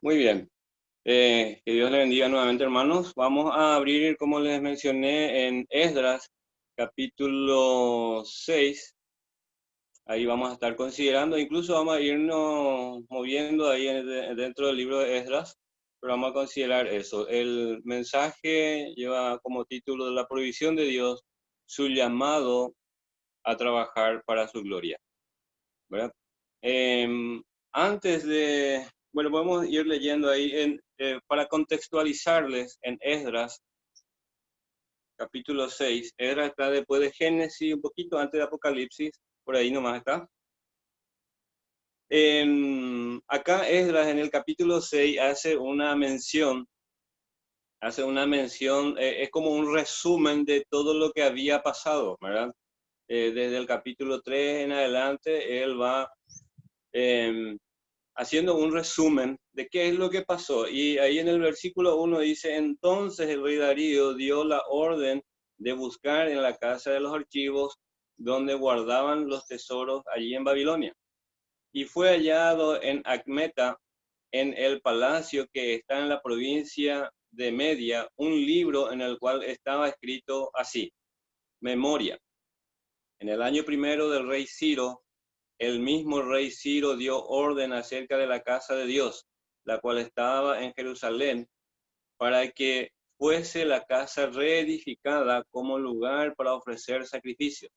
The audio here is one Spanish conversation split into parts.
Muy bien. Que Dios le bendiga nuevamente, hermanos. Vamos a abrir, como les mencioné, en Esdras, capítulo 6. Ahí vamos a estar considerando, incluso vamos a irnos moviendo ahí dentro del libro de Esdras, pero vamos a considerar eso. El mensaje lleva como título la provisión de Dios, su llamado a trabajar para su gloria, ¿verdad? Antes de, bueno, podemos ir leyendo ahí para contextualizarles en Esdras, capítulo 6. Esdras está después de Génesis, un poquito antes de Apocalipsis, por ahí nomás está. Acá Esdras en el capítulo 6 hace una mención, es como un resumen de todo lo que había pasado, ¿verdad? Desde el capítulo 3 en adelante, él va eh, haciendo un resumen de qué es lo que pasó. Y ahí en el versículo 1 dice, entonces el rey Darío dio la orden de buscar en la casa de los archivos donde guardaban los tesoros allí en Babilonia. Y fue hallado en Acmeta, en el palacio que está en la provincia de Media, un libro en el cual estaba escrito así, memoria. En el año primero del rey Ciro, el mismo rey Ciro dio orden acerca de la casa de Dios, la cual estaba en Jerusalén, para que fuese la casa reedificada como lugar para ofrecer sacrificios,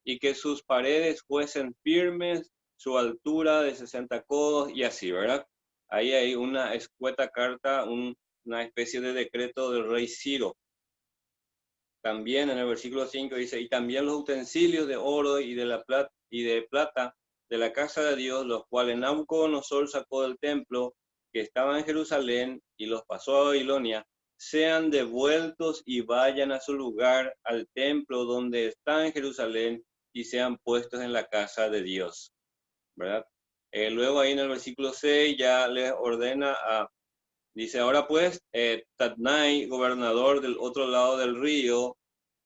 y que sus paredes fuesen firmes, su altura de 60 codos y así, ¿verdad? Ahí hay una escueta carta, una especie de decreto del rey Ciro. También en el versículo 5 dice, y también los utensilios de oro y de plata de la casa de Dios, los cuales Nabucodonosor sacó del templo que estaba en Jerusalén y los pasó a Babilonia, sean devueltos y vayan a su lugar, al templo donde está en Jerusalén, y sean puestos en la casa de Dios, ¿verdad? Luego ahí en el versículo 6 ya les ordena dice, ahora pues, Tatnai, gobernador del otro lado del río,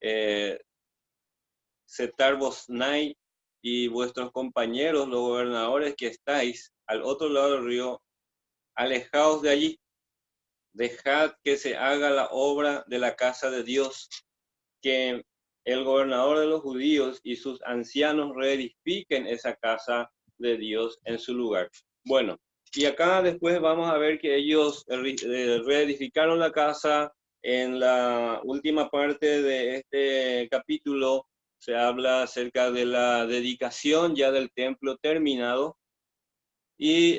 eh, Setar Bosnai y vuestros compañeros, los gobernadores que estáis al otro lado del río, alejaos de allí, dejad que se haga la obra de la casa de Dios, que el gobernador de los judíos y sus ancianos reedifiquen esa casa de Dios en su lugar. Bueno, y acá después vamos a ver que ellos reedificaron la casa. En la última parte de este capítulo se habla acerca de la dedicación ya del templo terminado y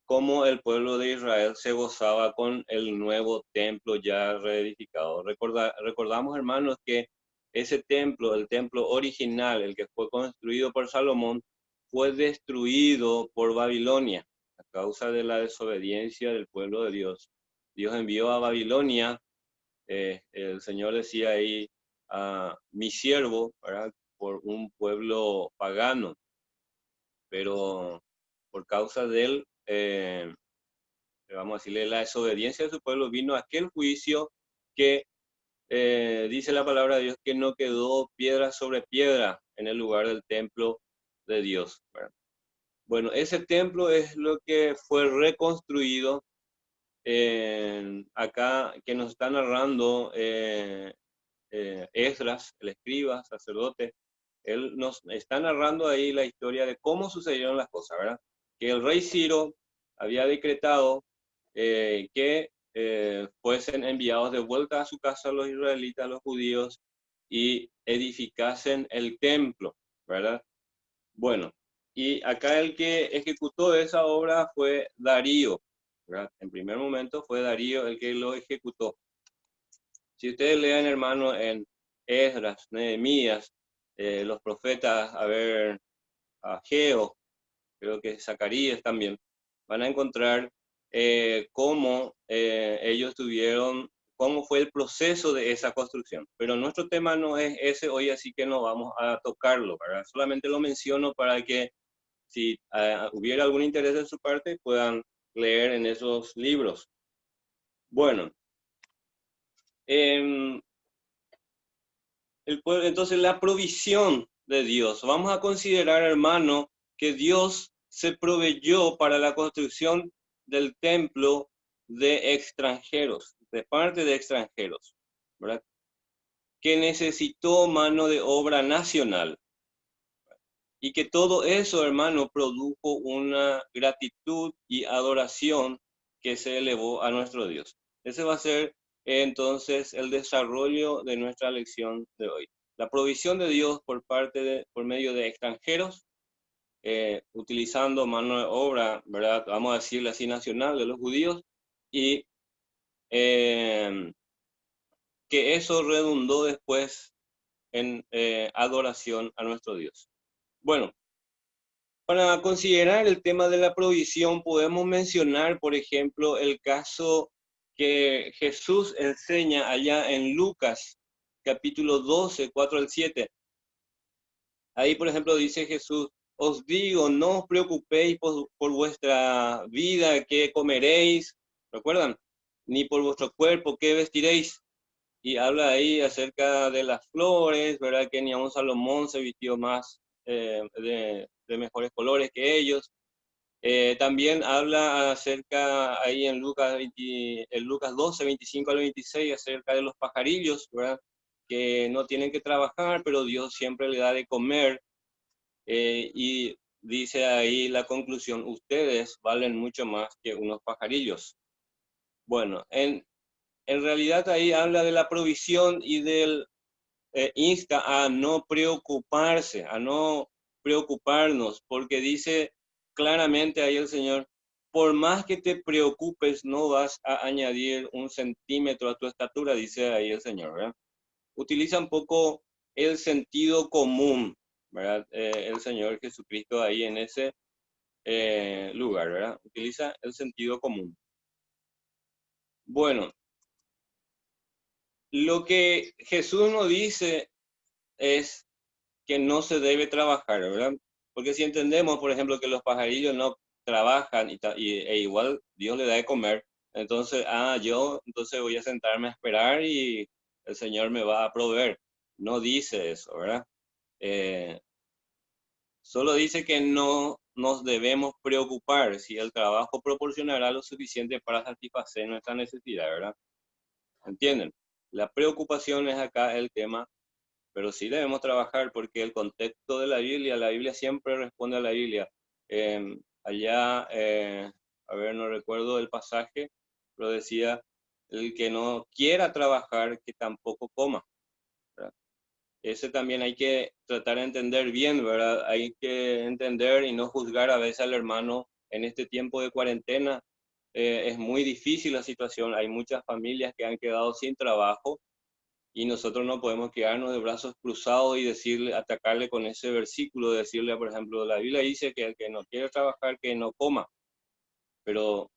cómo el pueblo de Israel se gozaba con el nuevo templo ya reedificado. Recordamos, hermanos, que ese templo, el templo original, el que fue construido por Salomón, fue destruido por Babilonia a causa de la desobediencia del pueblo de Dios. Dios envió a Babilonia, el Señor decía ahí, a mi siervo, ¿verdad? Por un pueblo pagano, pero por causa de él, vamos a decirle, la desobediencia de su pueblo, vino aquel juicio que dice la palabra de Dios que no quedó piedra sobre piedra en el lugar del templo de Dios, ¿verdad? Bueno, ese templo es lo que fue reconstruido acá, que nos está narrando Esdras, el escriba, sacerdote. Él nos está narrando ahí la historia de cómo sucedieron las cosas, ¿verdad? Que el rey Ciro había decretado que fuesen enviados de vuelta a su casa los israelitas, los judíos, y edificasen el templo, ¿verdad? Bueno, y acá el que ejecutó esa obra fue Darío, ¿verdad? En primer momento fue Darío el que lo ejecutó. Si ustedes leen, hermano, en Esdras, Nehemías, los profetas, a ver, Ageo, creo que Zacarías también, van a encontrar cómo ellos tuvieron, cómo fue el proceso de esa construcción. Pero nuestro tema no es ese hoy, así que no vamos a tocarlo, ¿verdad? Solamente lo menciono para que si hubiera algún interés de su parte, puedan leer en esos libros. Bueno, eh, entonces la provisión de Dios. Vamos a considerar, hermano, que Dios se proveyó para la construcción del templo de extranjeros, de parte de extranjeros, ¿verdad? Que necesitó mano de obra nacional. Y que todo eso, hermano, produjo una gratitud y adoración que se elevó a nuestro Dios. Ese va a ser entonces el desarrollo de nuestra lección de hoy. La provisión de Dios por medio de extranjeros, utilizando mano de obra, ¿verdad? Vamos a decirle así, nacional de los judíos, y eh, que eso redundó después en adoración a nuestro Dios. Bueno, para considerar el tema de la provisión, podemos mencionar, por ejemplo, el caso que Jesús enseña allá en Lucas, capítulo 12, 4 al 7. Ahí, por ejemplo, dice Jesús, os digo, no os preocupéis por vuestra vida, qué comeréis, ¿recuerdan? Ni por vuestro cuerpo, qué vestiréis. Y habla ahí acerca de las flores, ¿verdad? Que ni aun Salomón se vistió más de mejores colores que ellos. También habla acerca ahí en en Lucas 12, 25 al 26, acerca de los pajarillos, ¿verdad? Que no tienen que trabajar, pero Dios siempre le da de comer. Y dice ahí la conclusión, ustedes valen mucho más que unos pajarillos. Bueno, en realidad ahí habla de la provisión y del insta a no preocuparse, a no preocuparnos, porque dice claramente ahí el Señor, por más que te preocupes, no vas a añadir un centímetro a tu estatura, dice ahí el Señor, ¿verdad? Utiliza un poco el sentido común, ¿verdad? El Señor Jesucristo ahí en ese lugar, ¿verdad? Utiliza el sentido común. Bueno, lo que Jesús nos dice es que no se debe trabajar, ¿verdad? Porque si entendemos, por ejemplo, que los pajarillos no trabajan e igual Dios le da de comer, entonces, yo entonces voy a sentarme a esperar y el Señor me va a proveer. No dice eso, ¿verdad? Eh, Solo dice que no nos debemos preocupar si el trabajo proporcionará lo suficiente para satisfacer nuestra necesidad, ¿verdad? ¿Entienden? La preocupación es acá el tema, pero sí debemos trabajar porque el contexto de la Biblia siempre responde a la Biblia. Allá, a ver, no recuerdo el pasaje, pero decía, el que no quiera trabajar, que tampoco coma, ¿verdad? Ese también hay que tratar de entender bien, ¿verdad? Hay que entender y no juzgar a veces al hermano en este tiempo de cuarentena. Es muy difícil la situación, hay muchas familias que han quedado sin trabajo y nosotros no podemos quedarnos de brazos cruzados y decirle, atacarle con ese versículo, decirle, por ejemplo, la Biblia dice que el que no quiere trabajar, que no coma, pero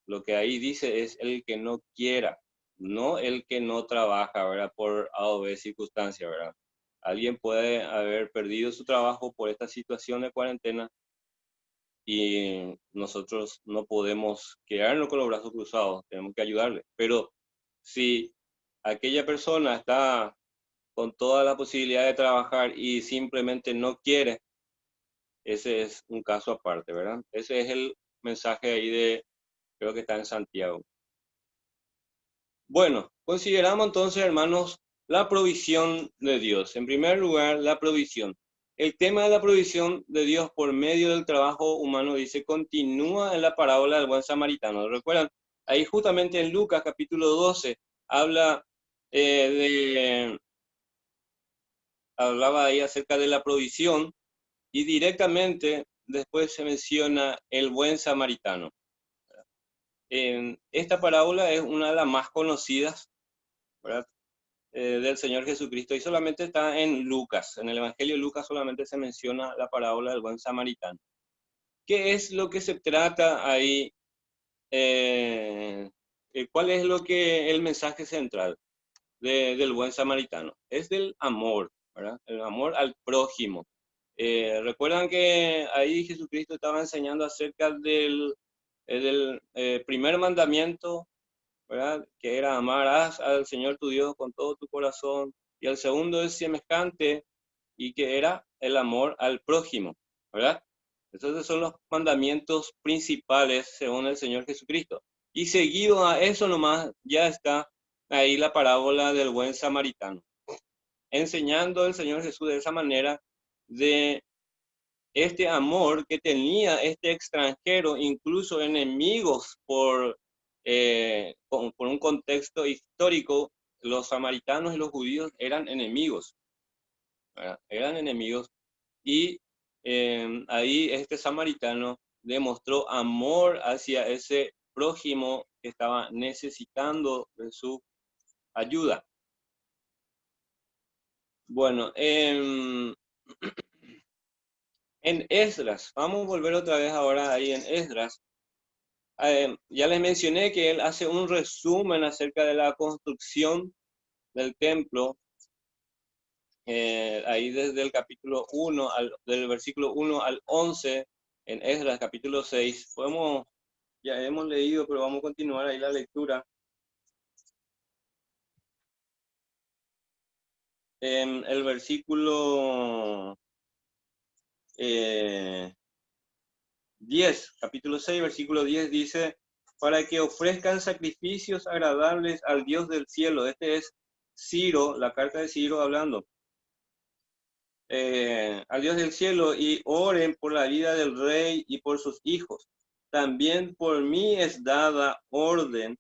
lo que ahí dice es el que no quiera, no el que no trabaja, ¿verdad? Por A o B circunstancia, ¿verdad? Alguien puede haber perdido su trabajo por esta situación de cuarentena y nosotros no podemos quedarnos con los brazos cruzados, tenemos que ayudarle. Pero si aquella persona está con toda la posibilidad de trabajar y simplemente no quiere, ese es un caso aparte, ¿verdad? Ese es el mensaje ahí creo que está en Santiago. Bueno, consideramos entonces, hermanos, la provisión de Dios. En primer lugar, la provisión. El tema de la provisión de Dios por medio del trabajo humano, dice, continúa en la parábola del buen samaritano. ¿Recuerdan? Ahí justamente en Lucas capítulo 12 habla hablaba ahí acerca de la provisión y directamente después se menciona el buen samaritano. Esta parábola es una de las más conocidas, ¿verdad? Del Señor Jesucristo y solamente está en Lucas. En el Evangelio de Lucas solamente se menciona la parábola del buen samaritano. ¿Qué es lo que se trata ahí? ¿Cuál es el mensaje central del buen samaritano? Es del amor, ¿verdad? El amor al prójimo. Recuerdan que ahí Jesucristo estaba enseñando acerca del primer mandamiento, ¿verdad? Que era amarás al Señor tu Dios con todo tu corazón. Y el segundo es semejante y que era el amor al prójimo, ¿verdad? Entonces son los mandamientos principales según el Señor Jesucristo. Y seguido a eso nomás ya está ahí la parábola del buen samaritano, enseñando el Señor Jesús de esa manera de este amor que tenía este extranjero, incluso enemigos por un contexto histórico. Los samaritanos y los judíos eran enemigos, ¿verdad? Eran enemigos, y ahí este samaritano demostró amor hacia ese prójimo que estaba necesitando de su ayuda. Bueno, en Esdras, vamos a volver otra vez ahora ahí en Esdras. Ya les mencioné que él hace un resumen acerca de la construcción del templo, ahí desde el capítulo 1, del versículo 1 al 11, en Esdras capítulo 6. Ya hemos leído, pero vamos a continuar ahí la lectura. En el versículo 10, capítulo 6, versículo 10 dice, para que ofrezcan sacrificios agradables al Dios del cielo. Este es Ciro, la carta de Ciro hablando. Al Dios del cielo, y oren por la vida del rey y por sus hijos. También por mí es dada orden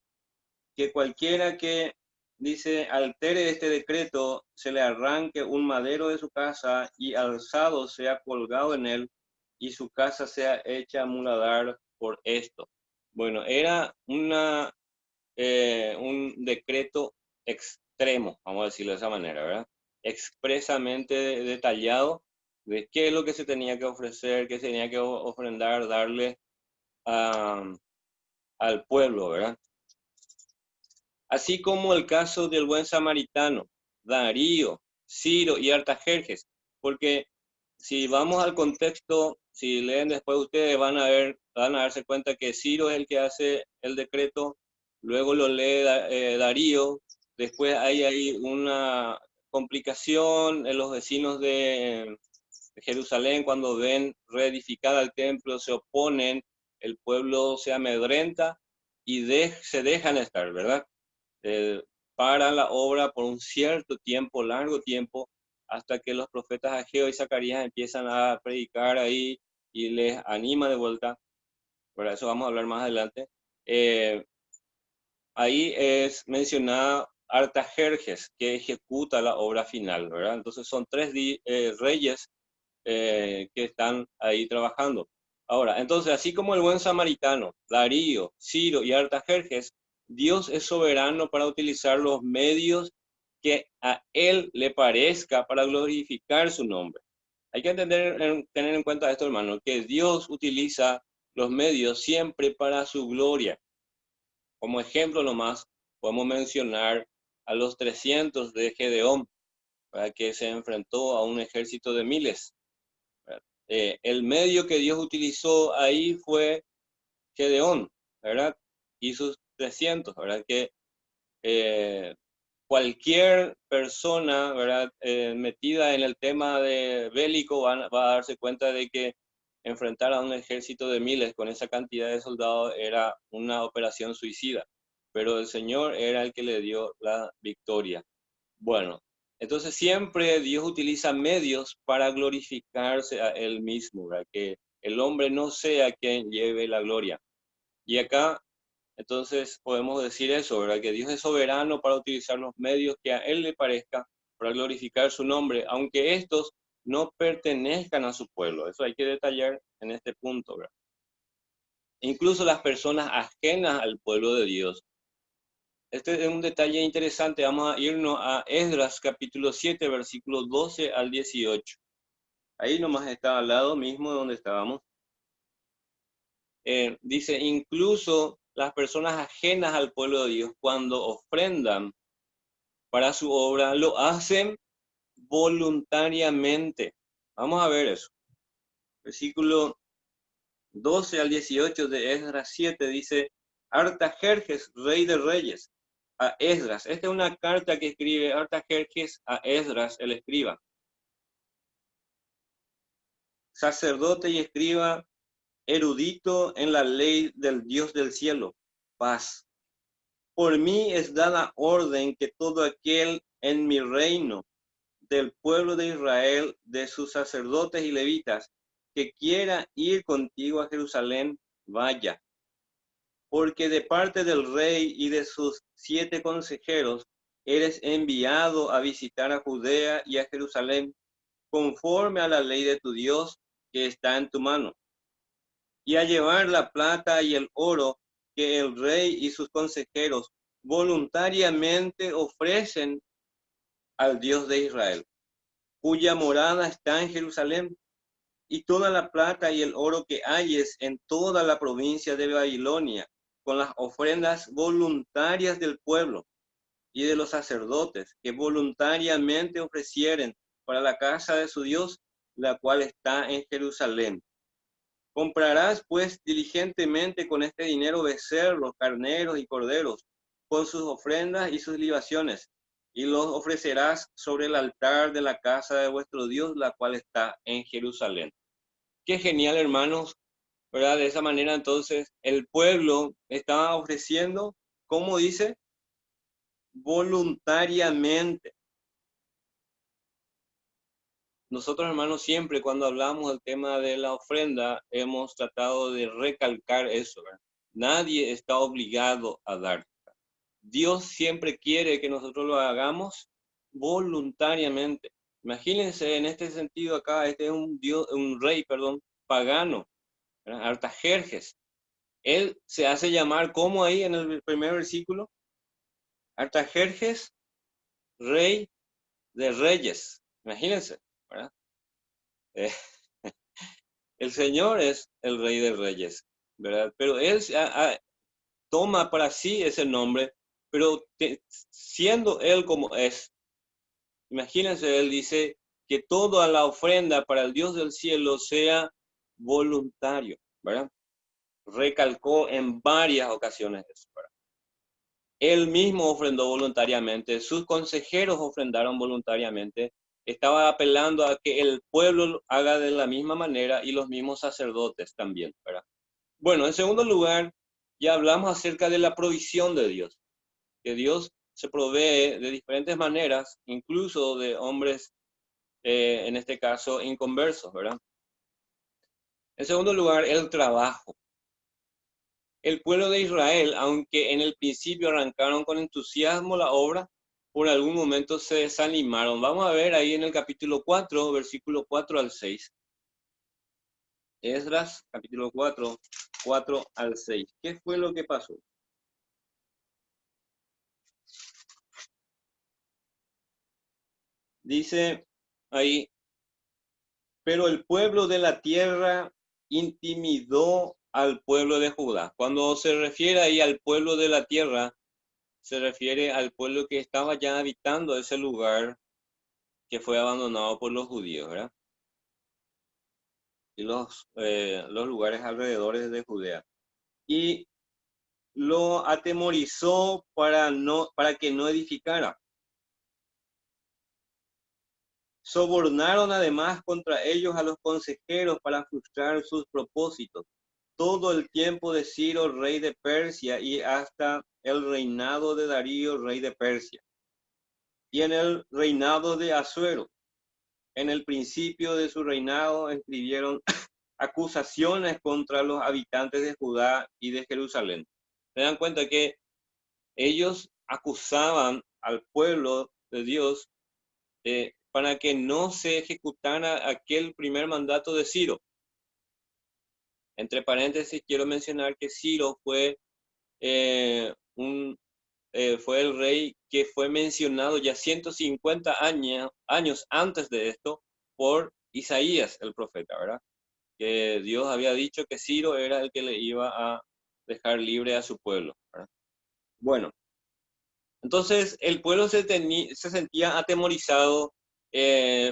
que cualquiera que, dice, altere este decreto, se le arranque un madero de su casa y alzado sea colgado en él y su casa sea hecha muladar por esto. Bueno, era un decreto extremo, vamos a decirlo de esa manera, ¿verdad? Expresamente detallado de qué es lo que se tenía que ofrecer, qué se tenía que ofrendar, darle al pueblo, ¿verdad? Así como el caso del buen samaritano, Darío, Ciro y Artajerjes, porque si vamos al contexto, si leen después ustedes van a darse cuenta que Ciro es el que hace el decreto, luego lo lee Darío, después hay una complicación en los vecinos de Jerusalén cuando ven reedificada el templo, se oponen, el pueblo se amedrenta y se dejan estar, ¿verdad? Para la obra por un cierto tiempo, largo tiempo, hasta que los profetas Ageo y Zacarías empiezan a predicar ahí y les anima de vuelta. Por eso vamos a hablar más adelante. Eh, Ahí es mencionada Artajerjes, que ejecuta la obra final, ¿verdad? Entonces son tres reyes que están ahí trabajando. Ahora, entonces, así como el buen samaritano, Darío, Ciro y Artajerjes, Dios es soberano para utilizar los medios que a Él le parezca para glorificar su nombre. Hay que tener en cuenta esto, hermano, que Dios utiliza los medios siempre para su gloria. Como ejemplo nomás, podemos mencionar a los 300 de Gedeón, para que se enfrentó a un ejército de miles. El medio que Dios utilizó ahí fue Gedeón, ¿verdad? Y sus 300, ¿verdad? Que cualquier persona, ¿verdad? Metida en el tema de bélico va a darse cuenta de que enfrentar a un ejército de miles con esa cantidad de soldados era una operación suicida, pero el Señor era el que le dio la victoria. Bueno, entonces siempre Dios utiliza medios para glorificarse a Él mismo, ¿verdad? Que el hombre no sea quien lleve la gloria. Y acá, entonces, podemos decir eso, ¿verdad? Que Dios es soberano para utilizar los medios que a Él le parezca para glorificar su nombre, aunque estos no pertenezcan a su pueblo. Eso hay que detallar en este punto, ¿verdad? Incluso las personas ajenas al pueblo de Dios. Este es un detalle interesante. Vamos a irnos a Esdras capítulo 7, versículos 12 al 18. Ahí nomás está al lado mismo de donde estábamos. Dice, incluso las personas ajenas al pueblo de Dios, cuando ofrendan para su obra, lo hacen voluntariamente. Vamos a ver eso. Versículo 12 al 18 de Esdras 7 dice, Artajerjes, rey de reyes, a Esdras. Esta es una carta que escribe Artajerjes a Esdras, el escriba. sacerdote y escriba, erudito en la ley del Dios del cielo, paz. Por mí es dada orden que todo aquel en mi reino, del pueblo de Israel, de sus sacerdotes y levitas, que quiera ir contigo a Jerusalén, vaya. Porque de parte del rey y de sus 7 consejeros, eres enviado a visitar a Judea y a Jerusalén, conforme a la ley de tu Dios que está en tu mano, y a llevar la plata y el oro que el rey y sus consejeros voluntariamente ofrecen al Dios de Israel, cuya morada está en Jerusalén, y toda la plata y el oro que hayes en toda la provincia de Babilonia, con las ofrendas voluntarias del pueblo y de los sacerdotes que voluntariamente ofrecieren para la casa de su Dios, la cual está en Jerusalén. Comprarás pues diligentemente con este dinero becerros, carneros y corderos, con sus ofrendas y sus libaciones, y los ofrecerás sobre el altar de la casa de vuestro Dios, la cual está en Jerusalén. Qué genial, hermanos, ¿verdad? De esa manera, entonces, el pueblo estaba ofreciendo, ¿cómo dice? Voluntariamente. Nosotros, hermanos, siempre cuando hablamos del tema de la ofrenda, hemos tratado de recalcar eso, ¿verdad? Nadie está obligado a dar. Dios siempre quiere que nosotros lo hagamos voluntariamente. Imagínense en este sentido acá, este es un dios, un rey, perdón, pagano, ¿verdad? Artajerjes. Él se hace llamar, como ahí en el primer versículo, Artajerjes, rey de reyes. Imagínense, ¿verdad? Eh, el Señor es el rey de reyes, ¿verdad? Pero él toma para sí ese nombre, pero siendo él como es, imagínense, él dice que toda la ofrenda para el Dios del cielo sea voluntario, ¿verdad? Recalcó en varias ocasiones eso, ¿verdad? Él mismo ofrendó voluntariamente, sus consejeros ofrendaron voluntariamente, estaba apelando a que el pueblo haga de la misma manera y los mismos sacerdotes también, ¿verdad? Bueno, en segundo lugar, ya hablamos acerca de la provisión de Dios, que Dios se provee de diferentes maneras, incluso de hombres, en este caso, inconversos, ¿verdad? En segundo lugar, el trabajo. El pueblo de Israel, aunque en el principio arrancaron con entusiasmo la obra, por algún momento se desanimaron. Vamos a ver ahí en el capítulo 4, versículo 4 al 6. Esdras, capítulo 4, 4 al 6. ¿Qué fue lo que pasó? Dice ahí, pero el pueblo de la tierra intimidó al pueblo de Judá. Cuando se refiere ahí al pueblo de la tierra, se refiere al pueblo que estaba ya habitando ese lugar que fue abandonado por los judíos, ¿verdad? Y los lugares alrededores de Judea. Y lo atemorizó para que no edificara. Sobornaron además contra ellos a los consejeros para frustrar sus propósitos. Todo el tiempo de Ciro, rey de Persia, y hasta el reinado de Darío, rey de Persia. Y en el reinado de Asuero, en el principio de su reinado, escribieron acusaciones contra los habitantes de Judá y de Jerusalén. Se dan cuenta que ellos acusaban al pueblo de Dios para que no se ejecutara aquel primer mandato de Ciro. Entre paréntesis, quiero mencionar que Ciro fue, fue el rey que fue mencionado ya 150 años antes de esto por Isaías, el profeta, ¿verdad? Que Dios había dicho que Ciro era el que le iba a dejar libre a su pueblo, ¿verdad? Bueno, entonces el pueblo se sentía atemorizado,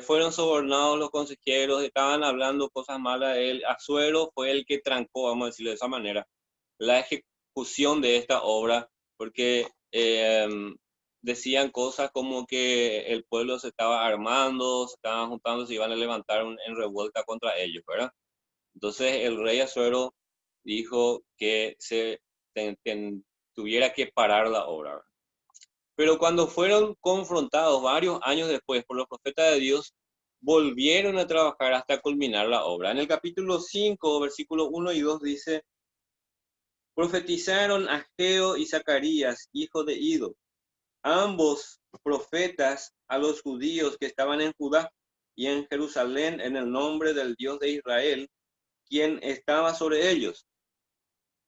fueron sobornados los consejeros, estaban hablando cosas malas de él. Asuero fue el que trancó, vamos a decirlo de esa manera, la ejecución de esta obra, porque decían cosas como que el pueblo se estaba armando, se estaban juntando, se iban a levantar en revuelta contra ellos, ¿verdad? Entonces el rey Asuero dijo que tuviera que parar la obra, ¿verdad? Pero cuando fueron confrontados varios años después por los profetas de Dios, volvieron a trabajar hasta culminar la obra. En el capítulo 5, versículos 1 y 2 dice: profetizaron Ageo y Zacarías, hijo de Ido, ambos profetas, a los judíos que estaban en Judá y en Jerusalén, en el nombre del Dios de Israel, quien estaba sobre ellos.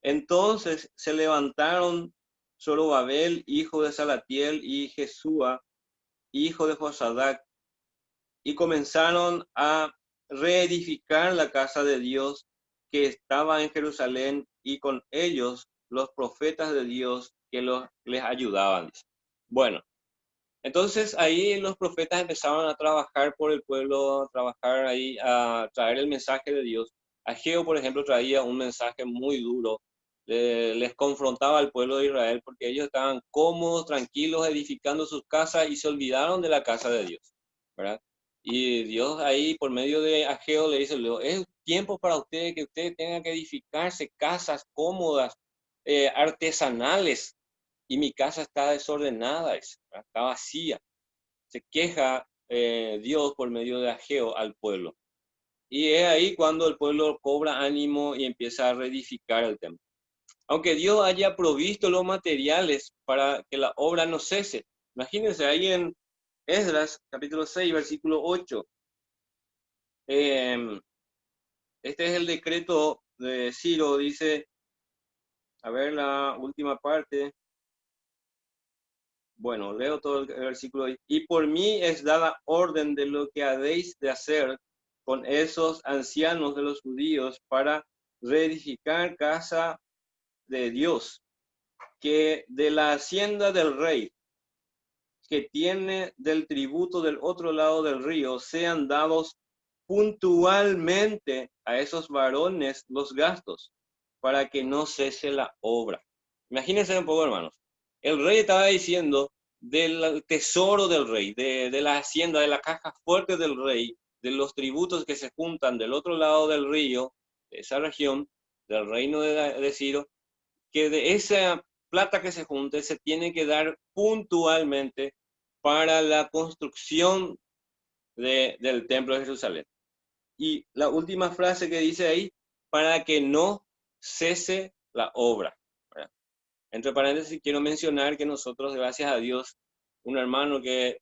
Entonces se levantaron Zorobabel, hijo de Salatiel, y Jesúa, hijo de Josadac, y comenzaron a reedificar la casa de Dios que estaba en Jerusalén, y con ellos los profetas de Dios que les ayudaban. Bueno, entonces ahí los profetas empezaron a trabajar por el pueblo, a trabajar ahí, a traer el mensaje de Dios. Ageo, por ejemplo, traía un mensaje muy duro, les confrontaba al pueblo de Israel porque ellos estaban cómodos, tranquilos, edificando sus casas y se olvidaron de la casa de Dios, ¿verdad? Y Dios ahí, por medio de Ageo, le dice: es tiempo para ustedes que ustedes tengan que edificarse casas cómodas, artesanales, y mi casa está desordenada, está vacía. Se queja Dios por medio de Ageo al pueblo. Y es ahí cuando el pueblo cobra ánimo y empieza a reedificar el templo. Aunque Dios haya provisto los materiales para que la obra no cese. Imagínense ahí en Esdras, capítulo 6, versículo 8. Este es el decreto de Ciro, dice, a ver la última parte. Bueno, leo todo el versículo. Y por mí es dada orden de lo que habéis de hacer con esos ancianos de los judíos para reedificar casa de Dios, que de la hacienda del rey, que tiene del tributo del otro lado del río, sean dados puntualmente a esos varones los gastos, para que no cese la obra. Imagínense un poco, hermanos. El rey estaba diciendo del tesoro del rey, de la hacienda, de la caja fuerte del rey, de los tributos que se juntan del otro lado del río, de esa región, del reino de Ciro, que de esa plata que se junte se tiene que dar puntualmente para la construcción del templo de Jerusalén. Y la última frase que dice ahí: para que no cese la obra, ¿verdad? Entre paréntesis, quiero mencionar que nosotros, gracias a Dios, un hermano que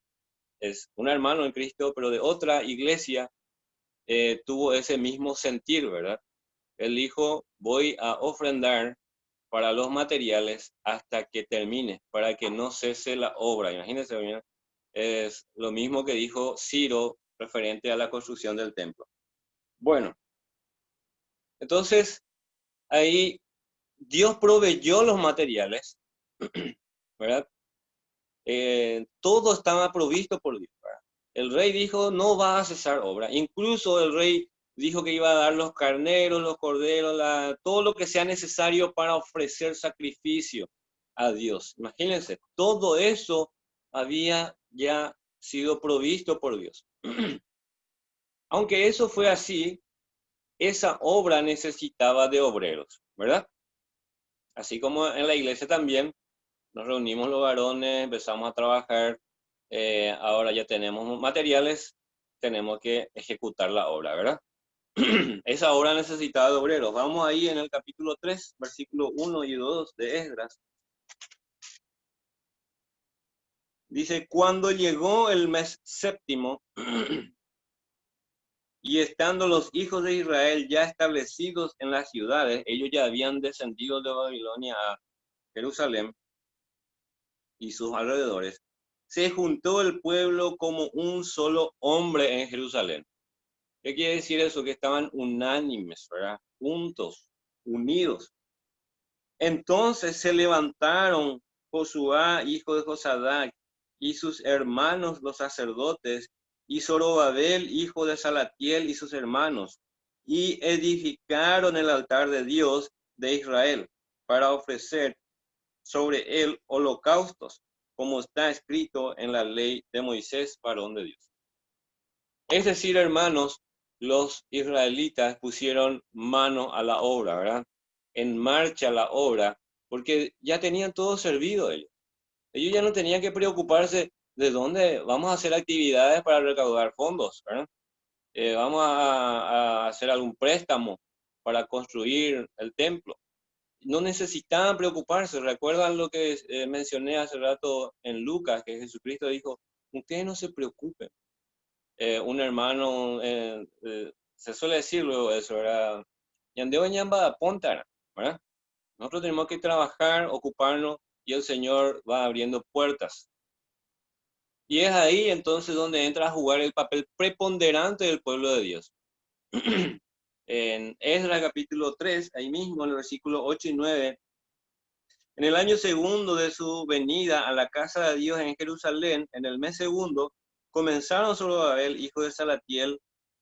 es un hermano en Cristo, pero de otra iglesia, tuvo ese mismo sentir, ¿verdad? Él dijo: voy a ofrendar para los materiales hasta que termine, para que no cese la obra. Imagínense, ¿verdad? Es lo mismo que dijo Ciro referente a la construcción del templo. Bueno, entonces ahí Dios proveyó los materiales, ¿verdad? Todo estaba provisto por Dios, ¿verdad? El rey dijo: no va a cesar obra. Incluso el rey dijo que iba a dar los carneros, los corderos, todo lo que sea necesario para ofrecer sacrificio a Dios. Imagínense, todo eso había ya sido provisto por Dios. Aunque eso fue así, esa obra necesitaba de obreros, ¿verdad? Así como en la iglesia también nos reunimos los varones, empezamos a trabajar, ahora ya tenemos materiales, tenemos que ejecutar la obra, ¿verdad? Esa obra necesitaba de obreros. Vamos ahí en el capítulo 3, versículo 1 y 2 de Esdras. Dice: cuando llegó el mes séptimo, y estando los hijos de Israel ya establecidos en las ciudades, ellos ya habían descendido de Babilonia a Jerusalén y sus alrededores, se juntó el pueblo como un solo hombre en Jerusalén. ¿Qué quiere decir eso? Que estaban unánimes, ¿verdad? Juntos, unidos. Entonces se levantaron Josué, hijo de Josadac, y sus hermanos los sacerdotes, y Zorobabel, hijo de Salatiel, y sus hermanos, y edificaron el altar de Dios de Israel para ofrecer sobre él holocaustos como está escrito en la ley de Moisés, varón de Dios. Es decir, hermanos, los israelitas pusieron mano a la obra, ¿verdad? En marcha la obra, porque ya tenían todo servido ellos. Ellos ya no tenían que preocuparse de dónde vamos a hacer actividades para recaudar fondos, ¿verdad? Vamos a hacer algún préstamo para construir el templo. No necesitaban preocuparse. ¿Recuerdan lo que mencioné hace rato en Lucas, que Jesucristo dijo, ustedes no se preocupen? Un hermano, se suele decir luego eso, ¿verdad? Yandeo ñamba ponta, ¿verdad? Nosotros tenemos que trabajar, ocuparnos, y el Señor va abriendo puertas. Y es ahí entonces donde entra a jugar el papel preponderante del pueblo de Dios. En Esdras capítulo 3, ahí mismo en el versículo 8 y 9, en el año segundo de su venida a la casa de Dios en Jerusalén, en el mes segundo, comenzaron Zorobabel, hijo de Salatiel,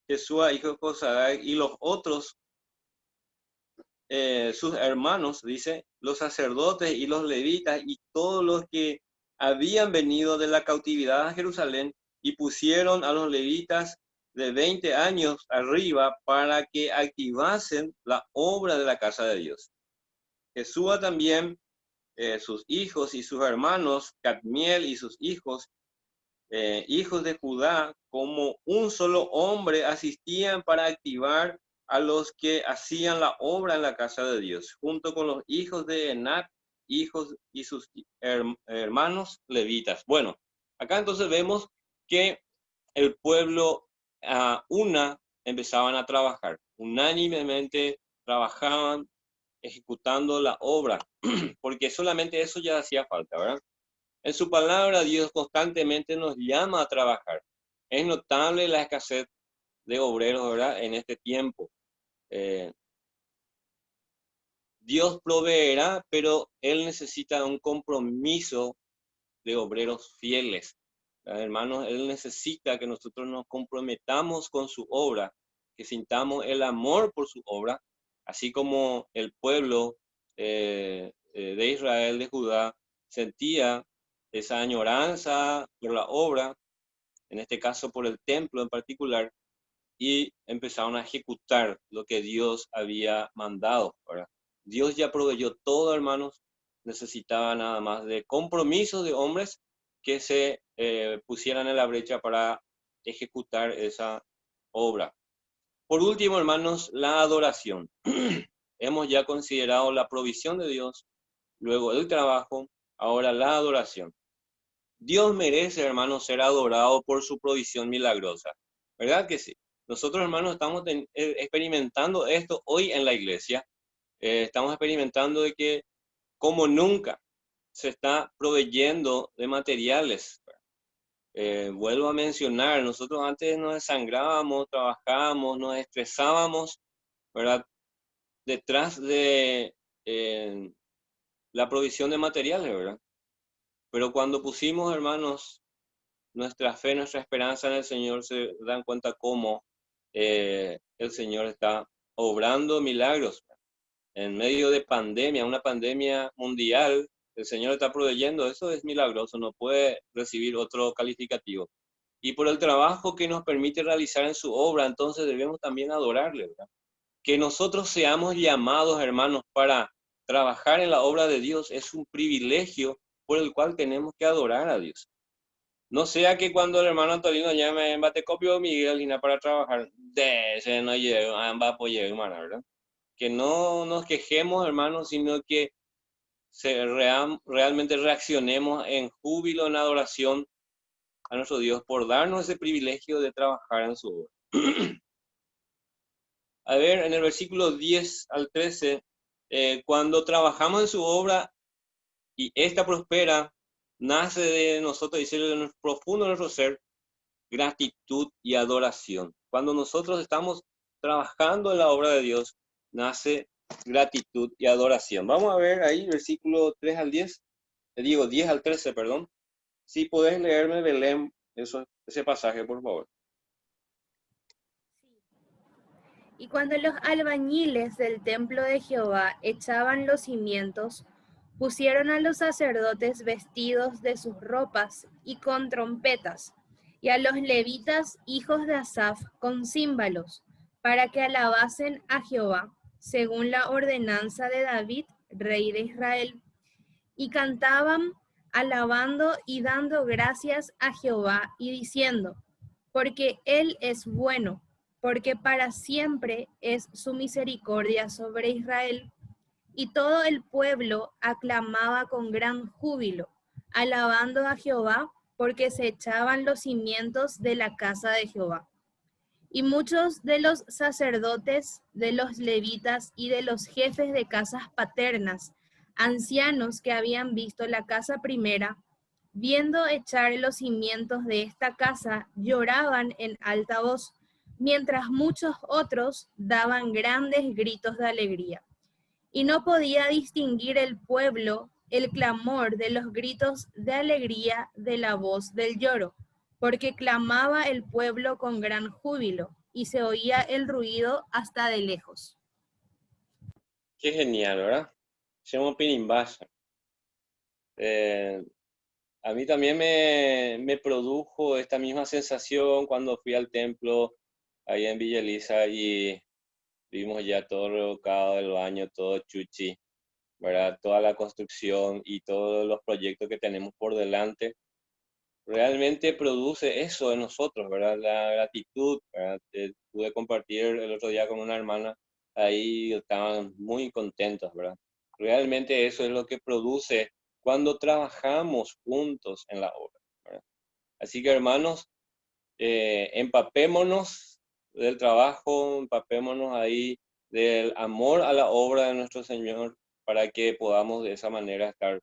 Jesúa, hijo de Josadak, y los otros, sus hermanos, dice, los sacerdotes y los levitas, y todos los que habían venido de la cautividad a Jerusalén, y pusieron a los levitas de 20 años arriba para que activasen la obra de la casa de Dios. Jesúa también, sus hijos y sus hermanos, Cadmiel y sus hijos, hijos de Judá, como un solo hombre, asistían para activar a los que hacían la obra en la casa de Dios, junto con los hijos de Enac, hijos y sus hermanos levitas. Bueno, acá entonces vemos que el pueblo empezaban a trabajar, unánimemente trabajaban ejecutando la obra, porque solamente eso ya hacía falta, ¿verdad? En su palabra, Dios constantemente nos llama a trabajar. Es notable la escasez de obreros, ¿verdad? En este tiempo. Eh, Dios proveerá, pero Él necesita un compromiso de obreros fieles. Hermanos, Él necesita que nosotros nos comprometamos con su obra, que sintamos el amor por su obra, así como el pueblo de Israel, de Judá, sentía esa añoranza por la obra, en este caso por el templo en particular, y empezaron a ejecutar lo que Dios había mandado, ¿verdad? Dios ya proveyó todo, hermanos, necesitaba nada más de compromisos de hombres que se pusieran en la brecha para ejecutar esa obra. Por último, hermanos, la adoración. Hemos ya considerado la provisión de Dios, luego el trabajo, ahora la adoración. Dios merece, hermanos, ser adorado por su provisión milagrosa. ¿Verdad que sí? Nosotros, hermanos, estamos experimentando esto hoy en la iglesia. Estamos experimentando de que como nunca se está proveyendo de materiales. Vuelvo a mencionar, nosotros antes nos desangrábamos, trabajábamos, nos estresábamos, ¿verdad? Detrás de la provisión de materiales, ¿verdad? Pero cuando pusimos, hermanos, nuestra fe, nuestra esperanza en el Señor, se dan cuenta cómo el Señor está obrando milagros. En medio de pandemia, una pandemia mundial, el Señor está proveyendo, eso es milagroso, no puede recibir otro calificativo. Y por el trabajo que nos permite realizar en su obra, entonces debemos también adorarle, ¿verdad? Que nosotros seamos llamados, hermanos, para trabajar en la obra de Dios es un privilegio por el cual tenemos que adorar a Dios. No sea que cuando el hermano Antonio llame en Batecopio Miguel y para trabajar, de ese no llega, ambas apoye, hermano, ¿verdad? Que no nos quejemos, hermanos, sino que realmente reaccionemos en júbilo, en adoración a nuestro Dios por darnos ese privilegio de trabajar en su obra. A ver, en el versículo 10 al 13, cuando trabajamos en su obra y esta prospera, nace de nosotros, dice, de profundo de nuestro ser, gratitud y adoración. Cuando nosotros estamos trabajando en la obra de Dios, nace gratitud y adoración. Vamos a ver ahí, versículo 3 al 10, te digo 10 al 13, perdón. Si podés leerme, Belén, ese pasaje, por favor. Y cuando los albañiles del templo de Jehová echaban los cimientos, Pusieron a los sacerdotes vestidos de sus ropas y con trompetas, y a los levitas, hijos de Asaf, con címbalos, para que alabasen a Jehová, según la ordenanza de David, rey de Israel. Y cantaban, alabando y dando gracias a Jehová, y diciendo, porque Él es bueno, porque para siempre es su misericordia sobre Israel. Y todo el pueblo aclamaba con gran júbilo, alabando a Jehová, porque se echaban los cimientos de la casa de Jehová. Y muchos de los sacerdotes, de los levitas y de los jefes de casas paternas, ancianos que habían visto la casa primera, viendo echar los cimientos de esta casa, lloraban en alta voz, mientras muchos otros daban grandes gritos de alegría. Y no podía distinguir el pueblo el clamor de los gritos de alegría de la voz del lloro, porque clamaba el pueblo con gran júbilo, y se oía el ruido hasta de lejos. Qué genial, ¿verdad? Somos Pinimbasa. Eh, a mí también me produjo esta misma sensación cuando fui al templo ahí en Villa Elisa y vimos ya todo revocado, el baño, todo chuchi, ¿verdad? Toda la construcción y todos los proyectos que tenemos por delante. Realmente produce eso en nosotros, ¿verdad? La gratitud, ¿verdad? Pude compartir el otro día con una hermana, ahí estaban muy contentos, ¿verdad? Realmente eso es lo que produce cuando trabajamos juntos en la obra, ¿verdad? Así que hermanos, empapémonos del trabajo, empapémonos ahí del amor a la obra de nuestro Señor para que podamos de esa manera estar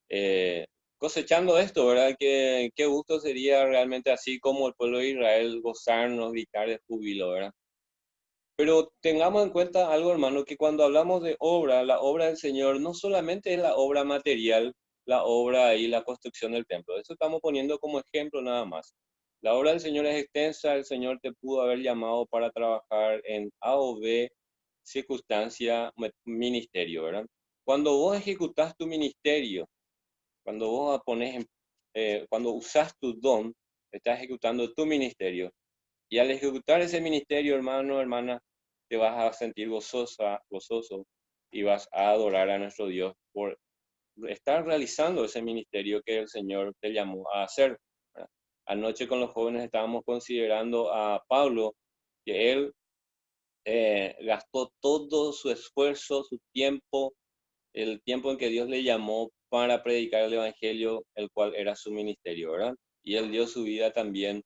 eh, cosechando esto, ¿verdad? Qué gusto sería realmente así como el pueblo de Israel gozarnos, gritar de júbilo, ¿verdad? Pero tengamos en cuenta algo, hermano, que cuando hablamos de obra, la obra del Señor no solamente es la obra material, la obra y la construcción del templo. Eso estamos poniendo como ejemplo nada más. La obra del Señor es extensa, el Señor te pudo haber llamado para trabajar en A o B circunstancia, ministerio, ¿verdad? Cuando vos ejecutás tu ministerio, cuando vos cuando usás tu don, estás ejecutando tu ministerio. Y al ejecutar ese ministerio, hermano, hermana, te vas a sentir gozoso y vas a adorar a nuestro Dios por estar realizando ese ministerio que el Señor te llamó a hacer, ¿verdad? Anoche con los jóvenes estábamos considerando a Pablo, que él gastó todo su esfuerzo, su tiempo, el tiempo en que Dios le llamó para predicar el Evangelio, el cual era su ministerio, ¿verdad? Y él dio su vida también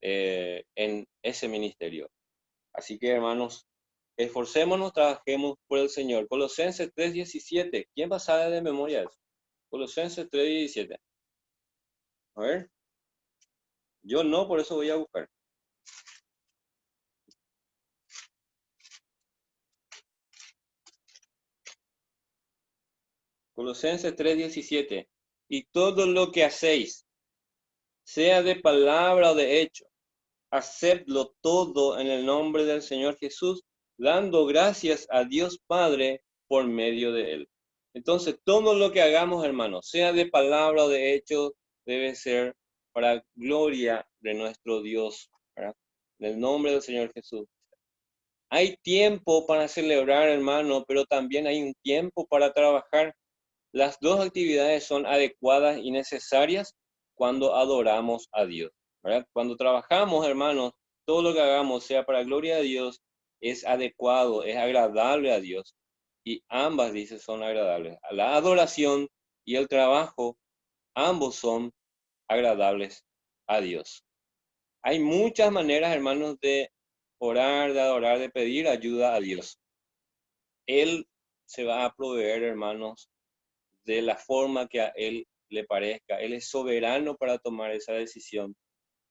en ese ministerio. Así que, hermanos, esforcémonos, trabajemos por el Señor. Colosenses 3:17. ¿Quién va a saber de memoria eso? Colosenses 3:17. A ver, yo no, por eso voy a buscar. Colosenses 3:17. Y todo lo que hacéis, sea de palabra o de hecho, hacedlo todo en el nombre del Señor Jesús, dando gracias a Dios Padre por medio de Él. Entonces, todo lo que hagamos, hermanos, sea de palabra o de hecho, debe ser para gloria de nuestro Dios, ¿verdad? En el nombre del Señor Jesús. Hay tiempo para celebrar, hermano, pero también hay un tiempo para trabajar. Las dos actividades son adecuadas y necesarias cuando adoramos a Dios, ¿verdad? Cuando trabajamos, hermanos, todo lo que hagamos, sea para gloria de Dios, es adecuado, es agradable a Dios. Y ambas, dice, son agradables. La adoración y el trabajo, ambos son agradables a Dios. Hay muchas maneras, hermanos, de orar, de adorar, de pedir ayuda a Dios. Él se va a proveer, hermanos, de la forma que a Él le parezca. Él es soberano para tomar esa decisión.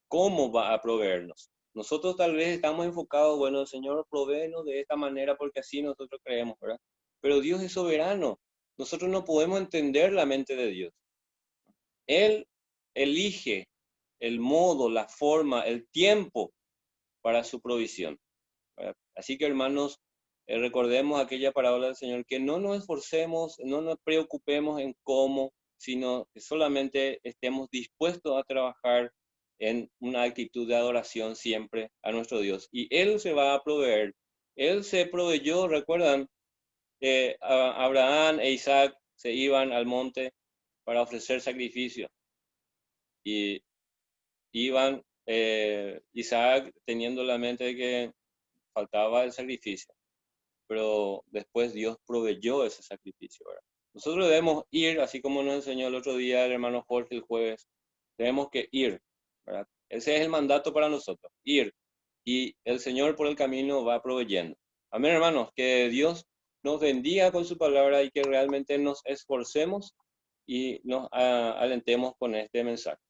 ¿Cómo va a proveernos? Nosotros tal vez estamos enfocados, bueno, Señor, provéenos de esta manera porque así nosotros creemos, ¿verdad? Pero Dios es soberano. Nosotros no podemos entender la mente de Dios. Él elige el modo, la forma, el tiempo para su provisión, ¿verdad? Así que, hermanos, Recordemos aquella parábola del Señor, que no nos esforcemos, no nos preocupemos en cómo, sino que solamente estemos dispuestos a trabajar en una actitud de adoración siempre a nuestro Dios. Y Él se va a proveer. Él se proveyó, recuerdan, Abraham e Isaac se iban al monte para ofrecer sacrificio. Y iban, Isaac teniendo la mente de que faltaba el sacrificio, pero después Dios proveyó ese sacrificio, ¿verdad? Nosotros debemos ir, así como nos enseñó el otro día el hermano Jorge el jueves, tenemos que ir, ¿verdad? Ese es el mandato para nosotros, ir. Y el Señor por el camino va proveyendo. Amén, hermanos, que Dios nos bendiga con su palabra y que realmente nos esforcemos y nos alentemos con este mensaje.